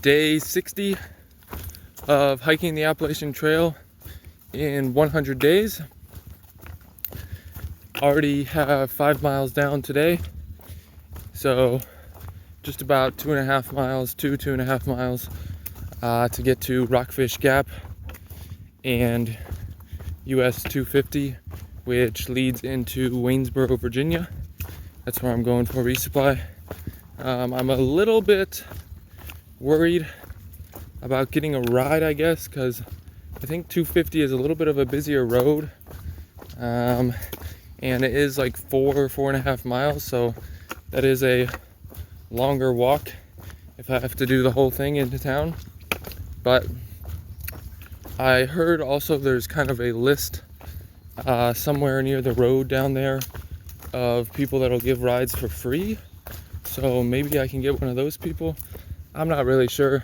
Day 60 of hiking the Appalachian Trail in 100 days. Already have 5 miles down today, so just about 2.5 miles, 2.5 miles to get to Rockfish Gap and US 250, which leads into Waynesboro, Virginia. That's where I'm going for resupply. I'm a little bit worried about getting a ride, I guess, because I think 250 is a little bit of a busier road, and it is like 4.5 miles, so that is a longer walk if I have to do the whole thing into town. But I heard also there's kind of a list somewhere near the road down there of people that'll give rides for free, so maybe I can get one of those people. I'm not really sure,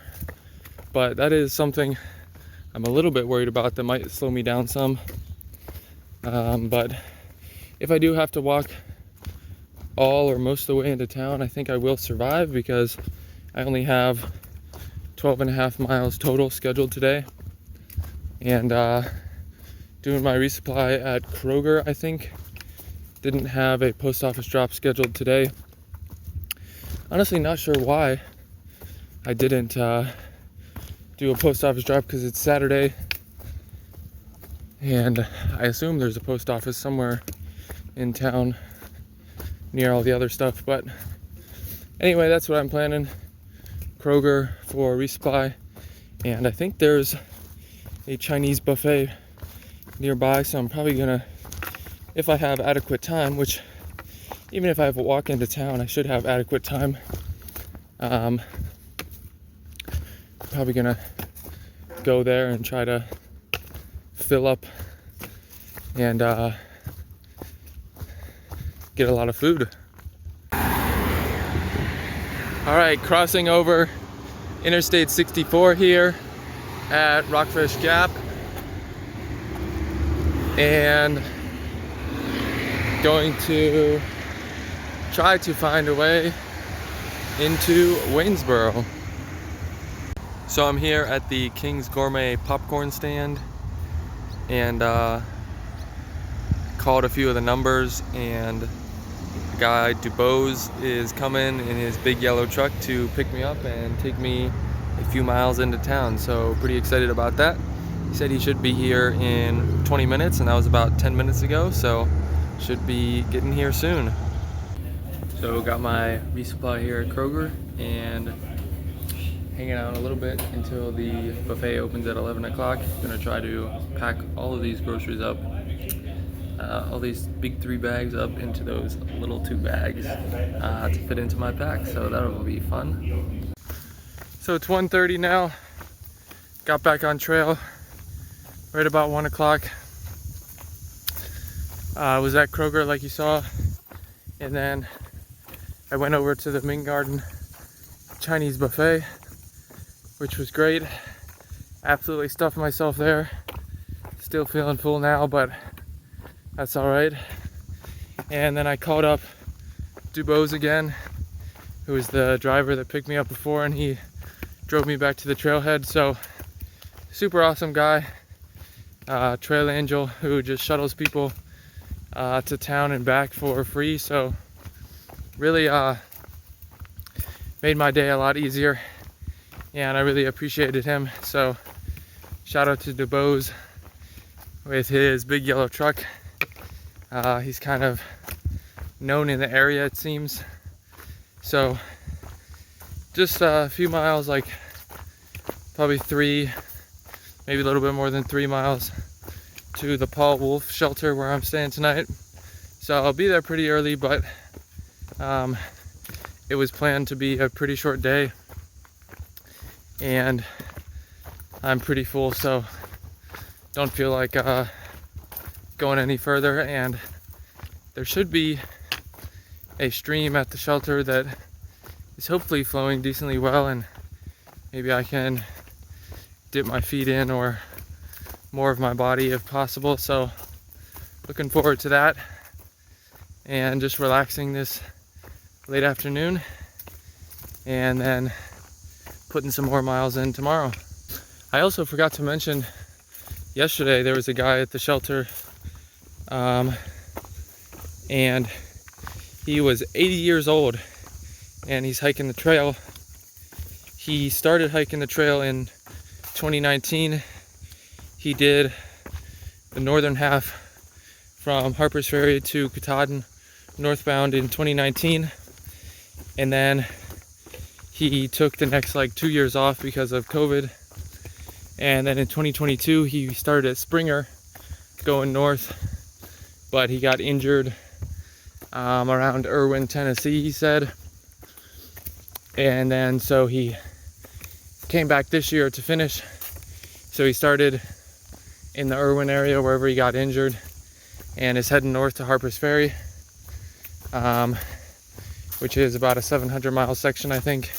but that is something I'm a little bit worried about that might slow me down some. But if I do have to walk all or most of the way into town, I think I will survive because I only have 12.5 miles total scheduled today. And doing my resupply at Kroger, I think, didn't have a post office drop scheduled today. Honestly, not sure why I didn't do a post office drop, because it's Saturday and I assume there's a post office somewhere in town near all the other stuff. But anyway, that's what I'm planning. Kroger for resupply, and I think there's a Chinese buffet nearby, so I'm probably gonna, if I have adequate time, which even if I have a walk into town, I should have adequate time. Probably gonna go there and try to fill up and get a lot of food. All right, crossing over Interstate 64 here at Rockfish Gap, and going to try to find a way into Waynesboro. So I'm here at the King's Gourmet popcorn stand, and called a few of the numbers, and the guy Dubose is coming in his big yellow truck to pick me up and take me a few miles into town. So pretty excited about that. He said he should be here in 20 minutes, and that was about 10 minutes ago, so should be getting here soon. So got my resupply here at Kroger and hanging out a little bit until the buffet opens at 11 o'clock. Gonna try to pack all of these groceries up, all these big 3 bags up into those little 2 bags to fit into my pack, so that'll be fun. So it's 1:30 now. Got back on trail right about 1 o'clock. I was at Kroger like you saw, and then I went over to the Ming Garden Chinese buffet, which was great. Absolutely stuffed myself there. Still feeling full now, but that's all right. And then I called up Dubose again, who was the driver that picked me up before, and he drove me back to the trailhead. So super awesome guy, trail angel, who just shuttles people to town and back for free. So really made my day a lot easier, and I really appreciated him. So shout out to Dubose with his big yellow truck. He's kind of known in the area, it seems. So just a few miles, like probably 3, maybe a little bit more than 3 miles to the Paul Wolf shelter where I'm staying tonight. So I'll be there pretty early, but it was planned to be a pretty short day, and I'm pretty full, so don't feel like going any further. And there should be a stream at the shelter that is hopefully flowing decently well, and maybe I can dip my feet in, or more of my body if possible. So looking forward to that, and just relaxing this late afternoon, and then putting some more miles in tomorrow. I also forgot to mention, yesterday there was a guy at the shelter, and he was 80 years old, and he's hiking the trail. He started hiking the trail in 2019. He did the northern half from Harper's Ferry to Katahdin northbound in 2019, and then he took the next like 2 years off because of COVID. And then in 2022 he started at Springer going north, but he got injured around Irwin, Tennessee, he said. And then so he came back this year to finish. So he started in the Irwin area, wherever he got injured, and is heading north to Harper's Ferry, which is about a 700-mile section, I think.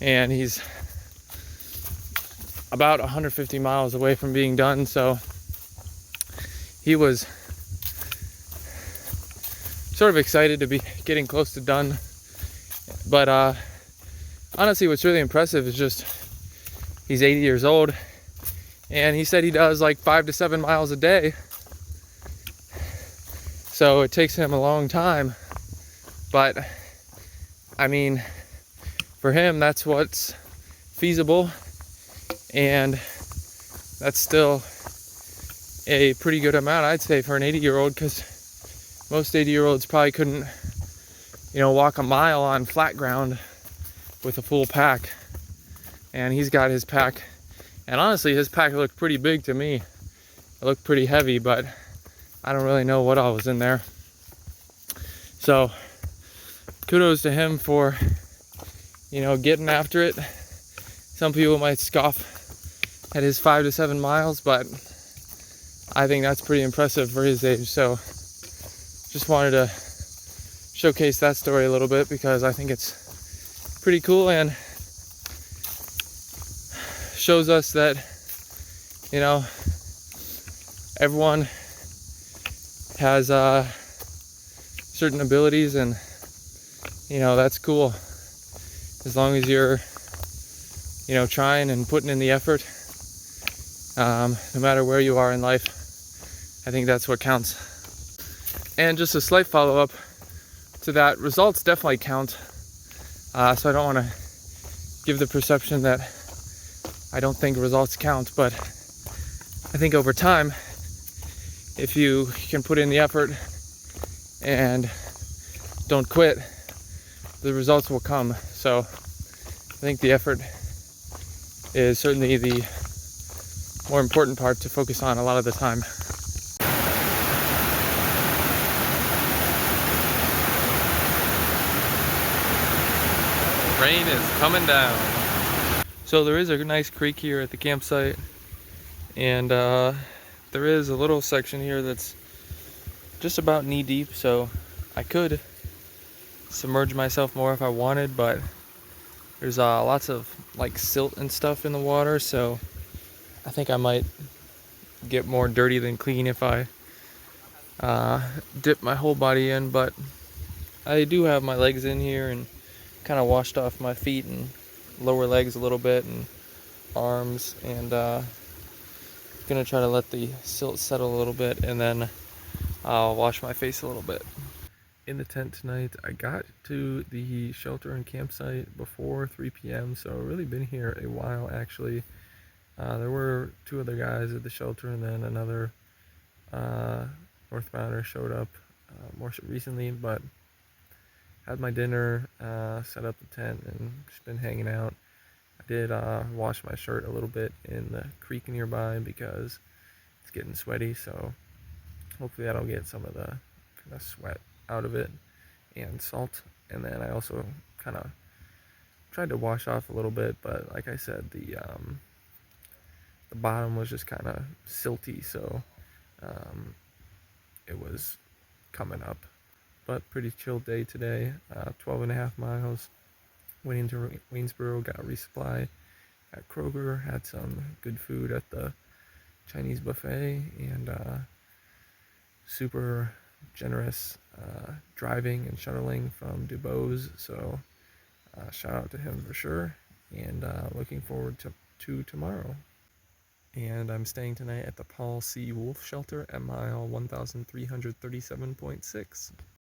And he's about 150 miles away from being done. So he was sort of excited to be getting close to done. But honestly, what's really impressive is just he's 80 years old, and he said he does like 5 to 7 miles a day. So it takes him a long time, but I mean, for him, that's what's feasible, and that's still a pretty good amount, I'd say, for an 80-year-old, because most 80-year-olds probably couldn't, walk a mile on flat ground with a full pack. And he's got his pack, and honestly, his pack looked pretty big to me. It looked pretty heavy, but I don't really know what all was in there. So kudos to him for getting after it. Some people might scoff at his 5 to 7 miles, but I think that's pretty impressive for his age. So just wanted to showcase that story a little bit, because I think it's pretty cool and shows us that everyone has certain abilities, and that's cool, as long as you're trying and putting in the effort. No matter where you are in life, I think that's what counts. And just a slight follow-up to that, results definitely count. So I don't want to give the perception that I don't think results count, but I think over time, if you can put in the effort and don't quit, the results will come. So I think the effort is certainly the more important part to focus on a lot of the time. Rain is coming down. So there is a nice creek here at the campsite, and there is a little section here that's just about knee deep, so I could submerge myself more if I wanted, but there's lots of like silt and stuff in the water, so I think I might get more dirty than clean if I dip my whole body in. But I do have my legs in here and kind of washed off my feet and lower legs a little bit and arms, and gonna try to let the silt settle a little bit, and then I'll wash my face a little bit. In the tent tonight, I got to the shelter and campsite before 3 p.m. so I've really been here a while, actually. There were 2 other guys at the shelter, and then another northbounder showed up more recently, but had my dinner, set up the tent, and just been hanging out. I did wash my shirt a little bit in the creek nearby because it's getting sweaty, so hopefully that'll get some of the kind of sweat out of it and salt. And then I also kind of tried to wash off a little bit, but like I said, the bottom was just kind of silty, so it was coming up. But pretty chill day today. 12.5 miles. Went into Waynesboro, got resupply at Kroger, had some good food at the Chinese buffet, and super generous driving and shuttling from Dubose, so shout out to him for sure. and looking forward to tomorrow. And I'm staying tonight at the Paul C. Wolf Shelter at mile 1337.6.